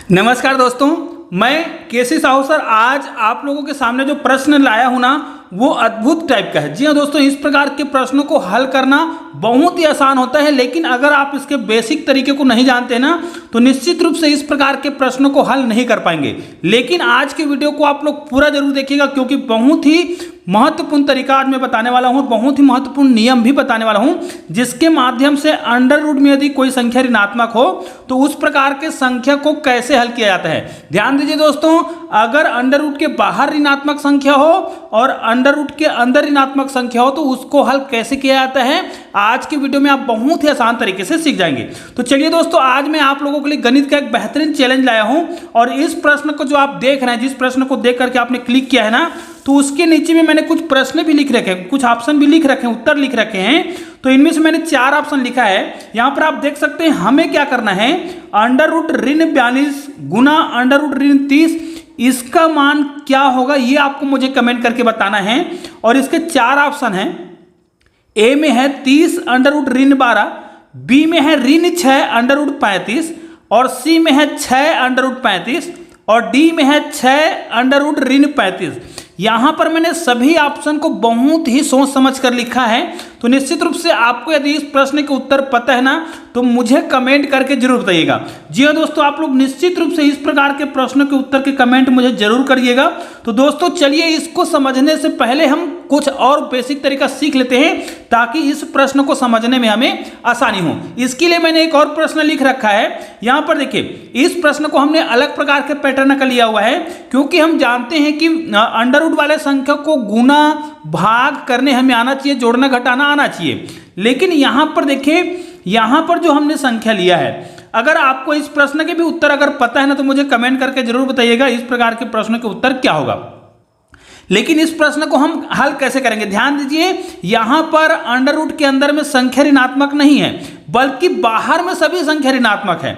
नमस्कार दोस्तों, मैं केसी साहू सर आज आप लोगों के सामने जो प्रश्न लाया हूं ना वो अद्भुत टाइप का है। जी हाँ दोस्तों, इस प्रकार के प्रश्नों को हल करना बहुत ही आसान होता है, लेकिन अगर आप इसके बेसिक तरीके को नहीं जानते ना तो निश्चित रूप से इस प्रकार के प्रश्नों को हल नहीं कर पाएंगे। लेकिन आज के वीडियो को आप लोग पूरा जरूर देखिएगा, क्योंकि बहुत ही महत्वपूर्ण तरीका आज मैं बताने वाला हूं, बहुत ही महत्वपूर्ण नियम भी बताने वाला हूं, जिसके माध्यम से अंडर रूट में यदि कोई संख्या ऋणात्मक हो तो उस प्रकार के संख्या को कैसे हल किया जाता है। ध्यान दीजिए दोस्तों, अगर अंडर रूट के बाहर ऋणात्मक संख्या हो और अंडर रूट के अंदर ऋणात्मक संख्या हो तो उसको हल कैसे किया जाता है, आज की वीडियो में आप बहुत ही आसान तरीके से सीख जाएंगे। तो चलिए दोस्तों, आज मैं आप लोगों के लिए गणित का एक बेहतरीन चैलेंज लाया हूं, और इस प्रश्न को जो आप देख रहे हैं, जिस प्रश्न को देख करके आपने क्लिक किया है ना, तो उसके नीचे में मैंने कुछ प्रश्न भी लिख रखे हैं, कुछ ऑप्शन भी लिख रखे हैं, उत्तर लिख रखे हैं। तो इनमें से मैंने 4 ऑप्शन लिखा है। यहां पर आप देख सकते हैं हमें क्या करना है, अंडर रूट ऋण 42 गुना अंडर रूट ऋण 30, इसका मान क्या होगा ये आपको मुझे कमेंट करके बताना है। और इसके 4 ऑप्शन हैं, ए में है 30 अंडर रूट ऋण 12, बी में है ऋण 6 अंडर रूट 35, और सी में है 6 अंडर रूट 35, और डी में है 6 अंडर रूट ऋण 35। यहां पर मैंने सभी ऑप्शन को बहुत ही सोच समझ कर लिखा है। तो निश्चित रूप से आपको यदि इस प्रश्न के उत्तर पता है ना तो मुझे कमेंट करके जरूर बताइएगा। जी हाँ दोस्तों, आप लोग निश्चित रूप से इस प्रकार के प्रश्नों के उत्तर के कमेंट मुझे जरूर करिएगा। तो दोस्तों चलिए, इसको समझने से पहले हम कुछ और बेसिक तरीका सीख लेते हैं, ताकि इस प्रश्न को समझने में हमें आसानी हो। इसके लिए मैंने एक और प्रश्न लिख रखा है। यहां पर देखिए, इस प्रश्न को हमने अलग प्रकार के पैटर्न का लिया हुआ है, क्योंकि हम जानते हैं कि अंडर रूट वाले संख्या को गुना भाग करने हमें आना चाहिए, जोड़ना घटाना आना चाहिए। लेकिन यहां पर देखिए, यहां पर जो हमने संख्या लिया है, अगर आपको इस प्रश्न के भी उत्तर अगर पता है ना तो मुझे कमेंट करके जरूर बताइएगा इस प्रकार के प्रश्नों के उत्तर क्या होगा। लेकिन इस प्रश्न को हम हल कैसे करेंगे, ध्यान दीजिए, यहां पर अंडर रूट के अंदर में संख्या ऋणात्मक नहीं है, बल्कि बाहर में सभी संख्या ऋणात्मक है।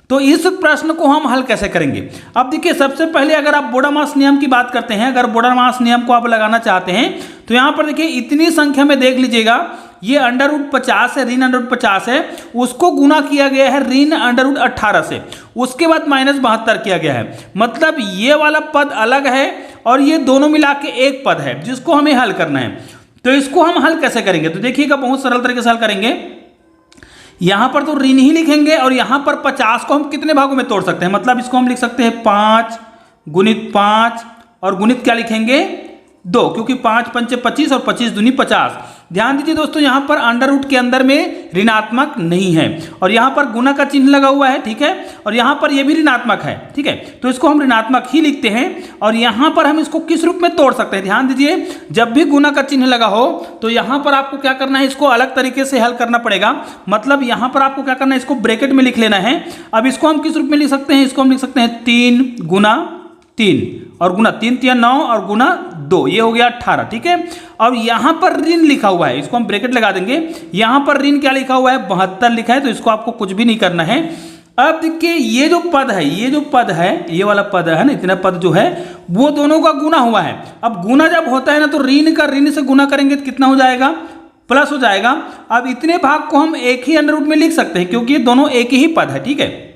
तो इस प्रश्न को हम हल कैसे करेंगे। अब देखिए, सबसे पहले अगर आप बोडामास नियम की बात करते हैं, अगर बोडामास नियम को आप लगाना चाहते हैं तो यहां पर देखिए इतनी संख्या में देख लीजिएगा, ये अंडर रूट 50 है, ऋण अंडर रूट 50 है, उसको गुना किया गया है ऋण अंडर रूट 18 से, उसके बाद माइनस 72 किया गया है। मतलब ये वाला पद अलग है और ये दोनों मिला के एक पद है, जिसको हमें हल करना है। तो इसको हम हल कैसे करेंगे, तो देखिएगा, बहुत सरल तरीके से हल करेंगे। यहां पर तो ऋण ही लिखेंगे, और यहां पर 50 को हम कितने भागों में तोड़ सकते हैं, मतलब इसको हम लिख सकते हैं 5 गुणित 5, और गुणित क्या लिखेंगे 2, क्योंकि 5 पंचे 25 और 25 दूनी 50। ध्यान दीजिए दोस्तों, यहां पर अंडर रूट के अंदर में ऋणात्मक नहीं है, और यहां पर गुना का चिन्ह लगा हुआ है, ठीक है, और यहां पर यह भी ऋणात्मक है, ठीक है, तो इसको हम ऋणात्मक ही लिखते हैं। और यहां पर हम इसको किस रूप में तोड़ सकते हैं, ध्यान दीजिए, जब भी गुना का चिन्ह लगा हो तो यहां पर आपको क्या करना है, इसको अलग तरीके से हल करना पड़ेगा। मतलब यहां पर आपको क्या करना है, इसको ब्रैकेट में लिख लेना है। अब इसको हम किस रूप में लिख सकते हैं, इसको हम लिख सकते हैं 3 गुना 3, और गुना 3 3 9, और गुना 2, ये हो गया 18, ठीक है। अब यहां पर ऋण लिखा हुआ है, इसको हम ब्रैकेट लगा देंगे। यहां पर ऋण क्या लिखा हुआ है, 72 लिखा है, तो इसको आपको कुछ भी नहीं करना है। अब देखिए, ये जो पद है, ये जो पद है, ये वाला पद है ना, इतना पद जो है वो दोनों का गुना हुआ है। अब गुना जब होता है ना तो ऋण का ऋण से गुना करेंगे तो कितना हो जाएगा, प्लस हो जाएगा। अब इतने भाग को हम एक ही अंडर रूट में लिख सकते हैं, क्योंकि ये दोनों एक ही पद है, ठीक है,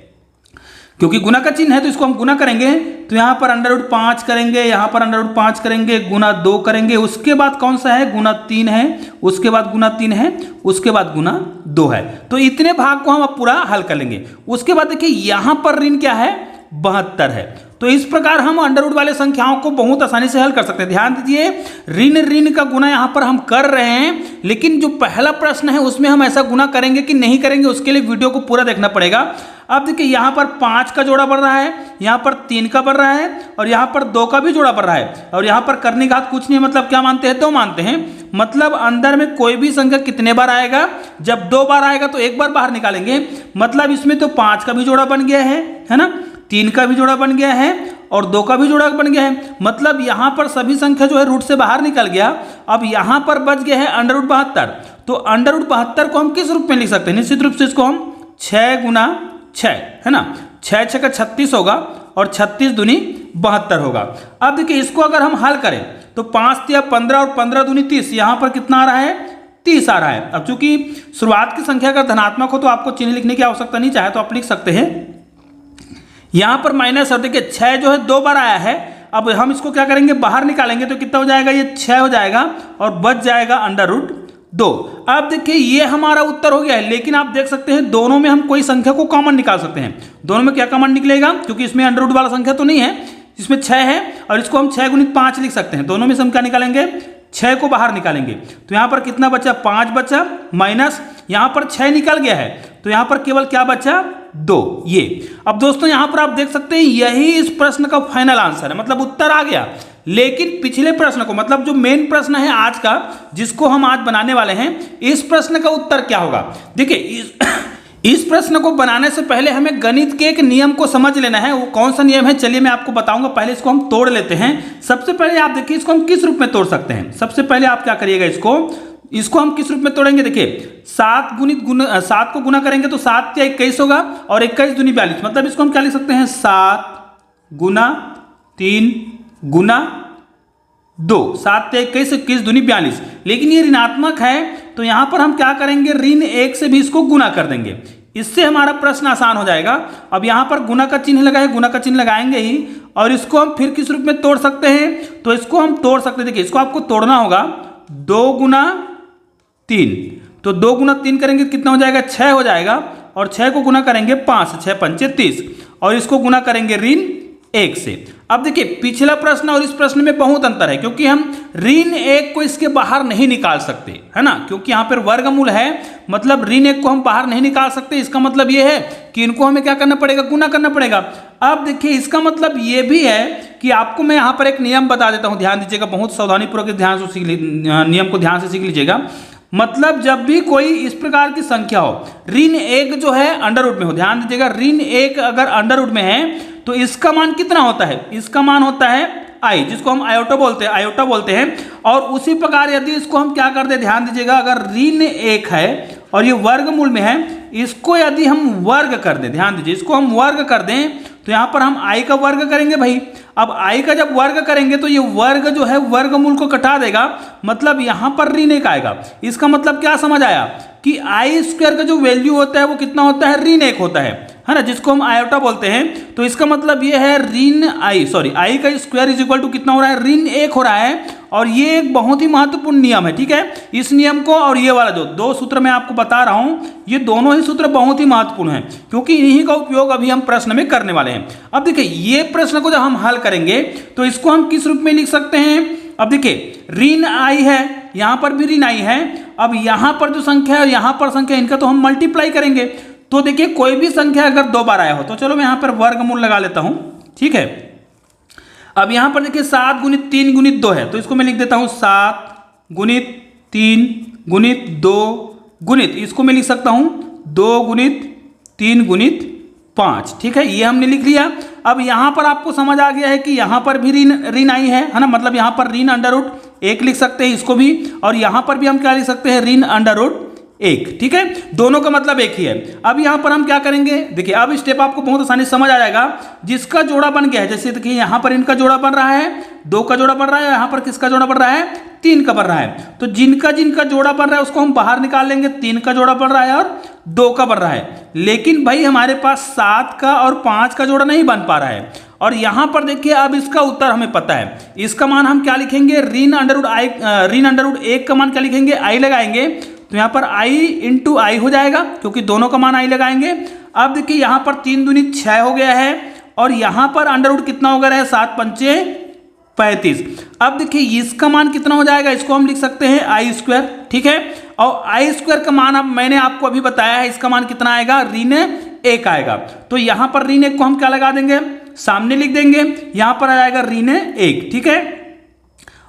क्योंकि गुना का चिन्ह है तो इसको हम गुना करेंगे। तो यहां पर अंडर रूट 5 करेंगे, यहां पर अंडर रूट 5 करेंगे, गुना 2 करेंगे, उसके बाद कौन सा है, गुना 3 है, उसके बाद गुना 3 है, उसके बाद गुना 2 है। तो इतने भाग को हम अब पूरा हल कर लेंगे। उसके बाद देखिए, यहां पर ऋण क्या है, 72 है। तो इस प्रकार हम अंडर रूट वाले संख्याओं को बहुत आसानी से हल कर सकते हैं। ध्यान दीजिए, ऋण ऋण का गुना यहां पर हम कर रहे हैं, लेकिन जो पहला प्रश्न है उसमें हम ऐसा गुना करेंगे कि नहीं करेंगे, उसके लिए वीडियो को पूरा देखना पड़ेगा। अब देखिए, यहां पर 5 का जोड़ा बढ़ रहा है, यहां पर 3 का बढ़ रहा है, और यहां पर 2 का भी जोड़ा बढ़ रहा है, और यहां पर करने घात कुछ नहीं है, मतलब क्या मानते हैं, 2 मानते हैं। मतलब अंदर में कोई भी संख्या कितने बार आएगा, जब 2 बार आएगा तो 1 बार बाहर निकालेंगे। मतलब इसमें तो 5 का भी जोड़ा बन गया है ना, 3 का भी जोड़ा बन गया है, और 2 का भी जोड़ा बन गया है। मतलब यहां पर सभी संख्या जो है रूट से बाहर निकल गया। अब यहां पर बच गया है अंडर रूट 72। तो अंडर रूट 72 को हम किस रूप में लिख सकते हैं, निश्चित रूप से इसको हम 6 गुना 6, है ना, 6 6 का 36 होगा, और 36 दूनी 72 होगा। अब देखिए, इसको अगर हम हल करें तो 5 तिया 15 और 15 दूनी 30, यहां पर कितना आ रहा है, 30 आ रहा है। अब चूंकि शुरुआत की संख्या अगर धनात्मक हो तो आपको चिन्ह लिखने की आवश्यकता नहीं, चाहे तो आप लिख सकते हैं यहाँ पर माइनस और देखिए 6 जो है 2 बार आया है। अब हम इसको क्या करेंगे, बाहर निकालेंगे तो कितना हो जाएगा, ये 6 हो जाएगा और बच जाएगा √2। अब देखिए ये हमारा उत्तर हो गया है। लेकिन आप देख सकते हैं दोनों में हम कोई संख्या को कॉमन निकाल सकते हैं। दोनों में क्या कॉमन निकलेगा, क्योंकि इसमें √ वाला संख्या तो नहीं है, इसमें 6 है और इसको हम 6 × 5 लिख सकते हैं। दोनों में से हम क्या निकालेंगे, 6 को बाहर निकालेंगे तो यहाँ पर कितना बचा, 5 बचा, माइनस यहाँ पर 6 निकल गया है तो यहाँ पर केवल क्या बचा, 2। ये अब दोस्तों यहाँ पर आप देख सकते हैं यही इस प्रश्न का फाइनल आंसर है, मतलब उत्तर आ गया। लेकिन पिछले प्रश्न को, मतलब जो मेन प्रश्न है आज का, जिसको हम आज बनाने वाले हैं, इस प्रश्न का उत्तर क्या होगा। देखिए इस प्रश्न को बनाने से पहले हमें गणित के एक नियम को समझ लेना है। वो कौन सा नियम है, चलिए मैं आपको बताऊंगा। पहले इसको हम तोड़ लेते हैं। सबसे पहले आप देखिए इसको हम किस रूप में तोड़ सकते हैं। सबसे पहले आप क्या करिएगा, इसको हम किस रूप में तोड़ेंगे। देखिए 7 को गुना करेंगे तो 7 × 21 होगा और 21 दूनी 42, मतलब इसको हम क्या लिख सकते हैं, 7 × 3 × 2, 7 × 21, 21 दूनी 42। लेकिन ये ऋणात्मक है तो यहां पर हम क्या करेंगे, ऋण 1 से भी इसको गुना कर देंगे। इससे हमारा प्रश्न आसान हो जाएगा। अब यहां पर गुना का चिन्ह लगा है, गुना का चिन्ह लगाएंगे ही। और इसको हम फिर किस रूप में तोड़ सकते हैं, तो इसको हम तोड़ सकते हैं। देखिए इसको आपको तोड़ना होगा 2 × 3, तो 2 × 3 करेंगे कितना हो जाएगा, 6 हो जाएगा। और 6 को गुना करेंगे 5, 6 × 5 = 30 और इसको गुना करेंगे ऋण 1 से। अब देखिए पिछला प्रश्न और इस प्रश्न में बहुत अंतर है, क्योंकि हम ऋण 1 को इसके बाहर नहीं निकाल सकते, है ना, क्योंकि यहाँ पर वर्गमूल है, मतलब ऋण 1 को हम बाहर नहीं निकाल सकते। इसका मतलब ये है कि इनको हमें क्या करना पड़ेगा, गुना करना पड़ेगा। अब देखिए इसका मतलब ये भी है कि आपको मैं यहाँ पर एक नियम बता देता हूँ, ध्यान दीजिएगा, बहुत सावधानीपूर्वक नियम को ध्यान से सीख लीजिएगा। मतलब जब भी कोई इस प्रकार की संख्या हो, ऋण 1 जो है √ में हो, ध्यान दीजिएगा, ऋण 1 अगर √ में है तो इसका मान कितना होता है, इसका मान होता है i, जिसको हम आयोटा बोलते हैं। और उसी प्रकार यदि इसको हम क्या कर दे, ध्यान दीजिएगा, अगर ऋण 1 है और ये वर्गमूल में है, इसको यदि हम वर्ग कर दें, ध्यान दीजिए, इसको हम वर्ग कर दें तो यहाँ पर हम i का वर्ग करेंगे भाई। अब i का जब वर्ग करेंगे तो ये वर्ग जो है वर्गमूल को कटा देगा, मतलब यहाँ पर ऋण 1 आएगा। इसका मतलब क्या समझ आया कि i² का जो वैल्यू होता है वो कितना होता है, ऋण 1 होता है ना, जिसको हम आयोटा बोलते हैं। तो इसका मतलब ये है i का स्क्वायर = कितना हो रहा है, ऋण 1 हो रहा है। और ये एक बहुत ही महत्वपूर्ण नियम है, ठीक है। इस नियम को और ये वाला जो 2 सूत्र मैं आपको बता रहा हूं, ये दोनों ही सूत्र बहुत ही महत्वपूर्ण हैं, क्योंकि इन्हीं का उपयोग अभी हम प्रश्न में करने वाले हैं। अब देखिए ये प्रश्न को जब हम हल करेंगे तो इसको हम किस रूप में लिख सकते हैं। अब देखिए ऋण i है, यहां पर भी ऋण i है। अब यहां पर जो संख्या है, यहां पर संख्या, इनका तो हम मल्टीप्लाई करेंगे। तो देखिए कोई भी संख्या अगर 2 बार आया हो, तो चलो मैं यहां पर वर्गमूल लगा लेता हूं, ठीक है। अब यहां पर देखिए 7 × 3 × 2 है, तो इसको मैं लिख देता हूं 7 × 3 × 2 इसको मैं लिख सकता हूं 2 × 3 × 5, ठीक है, ये हमने लिख लिया। अब यहां पर आपको समझ आ गया है कि यहां पर भी ऋण i है ना, मतलब यहां पर ऋण √1 लिख सकते हैं इसको भी, और यहां पर भी हम क्या लिख सकते हैं, ऋण √1, ठीक है, दोनों का मतलब एक ही है। अब यहां पर हम क्या करेंगे, देखिए अब स्टेप आपको बहुत आसानी से समझ आ जाएगा। जिसका जोड़ा बन गया है, जैसे देखिए यहां पर इनका जोड़ा बन रहा है, 2 का जोड़ा बन रहा है, यहां पर किसका जोड़ा बन रहा है, 3 का बन रहा है। तो जिनका जोड़ा बन रहा है उसको हम बाहर निकाल लेंगे, 3 का जोड़ा बन रहा है और 2 का बन रहा है। लेकिन भाई हमारे पास 7 का और 5 का जोड़ा नहीं बन पा रहा है। और यहां पर देखिए अब इसका उत्तर हमें पता है, इसका मान हम क्या लिखेंगे, ऋण √1 का मान क्या लिखेंगे, i लगाएंगे। तो यहाँ पर i × i हो जाएगा, क्योंकि दोनों का मान i लगाएंगे। अब देखिए यहाँ पर 3 दूनी 6 हो गया है, और यहाँ पर √ कितना हो गया है, 7 × 5 = 35। अब देखिए इसका मान कितना हो जाएगा, इसको हम लिख सकते हैं i², ठीक है। और i² का मान अब मैंने आपको अभी बताया है, इसका मान कितना आएगा, ऋण 1 आएगा। तो यहाँ पर ऋण 1 को हम क्या लगा देंगे, सामने लिख देंगे, यहाँ पर आ जाएगा ऋण 1, ठीक है।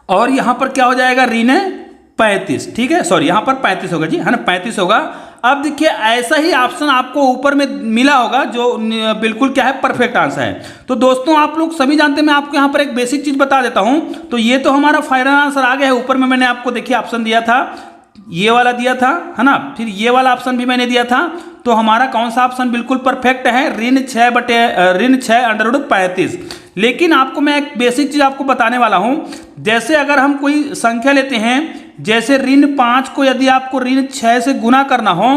और यहाँ पर क्या हो जाएगा, ऋण 35, ठीक है, सॉरी यहाँ पर 35 होगा जी, है ना, 35 होगा। अब देखिए ऐसा ही ऑप्शन आपको ऊपर में मिला होगा, जो बिल्कुल क्या है, परफेक्ट आंसर है। तो दोस्तों आप लोग सभी जानते हैं, मैं आपको यहाँ पर एक बेसिक चीज बता देता हूँ। तो ये तो हमारा फाइनल आंसर आ गया है। ऊपर में मैंने आपको देखिए ऑप्शन दिया था, ये वाला दिया था, है ना, फिर ये वाला ऑप्शन भी मैंने दिया था। तो हमारा कौन सा ऑप्शन बिल्कुल परफेक्ट है, ऋण 6/35। लेकिन आपको मैं एक बेसिक चीज आपको बताने वाला हूं। जैसे अगर हम कोई संख्या लेते हैं, जैसे ऋण 5 को यदि आपको ऋण 6 से गुना करना हो,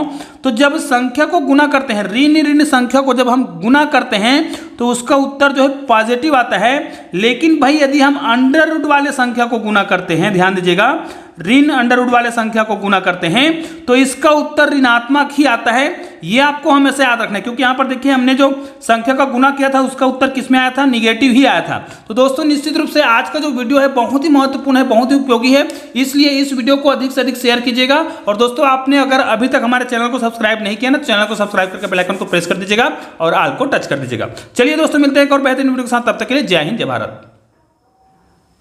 तो जब संख्या को गुना करते हैं, ऋण संख्या को जब हम गुना करते हैं तो उसका उत्तर जो है पॉजिटिव आता है। लेकिन भाई यदि हम अंडर रूट वाले संख्या को गुना करते हैं, ध्यान दीजिएगा, ऋण अंडर रूट वाले संख्या को गुना करते हैं तो इसका उत्तर ऋणात्मक ही आता है। ये आपको हमेशा याद रखना है, क्योंकि यहाँ पर देखिए हमने जो संख्या का गुना किया था उसका उत्तर किसमें आया था, निगेटिव ही आया था। तो दोस्तों निश्चित रूप से आज का जो वीडियो है बहुत ही महत्वपूर्ण है, बहुत ही उपयोगी है, इसलिए इस वीडियो को अधिक से अधिक शेयर कीजिएगा। और दोस्तों आपने अगर अभी तक हमारे चैनल को सब्सक्राइब नहीं किया ना, चैनल को सब्सक्राइब करके बेल आइकन को प्रेस कर दीजिएगा और ऑल को टच कर दीजिएगा। चलिए दोस्तों मिलते हैं एक और बेहतरीन वीडियो के साथ, तब तक के लिए जय हिंद जय भारत।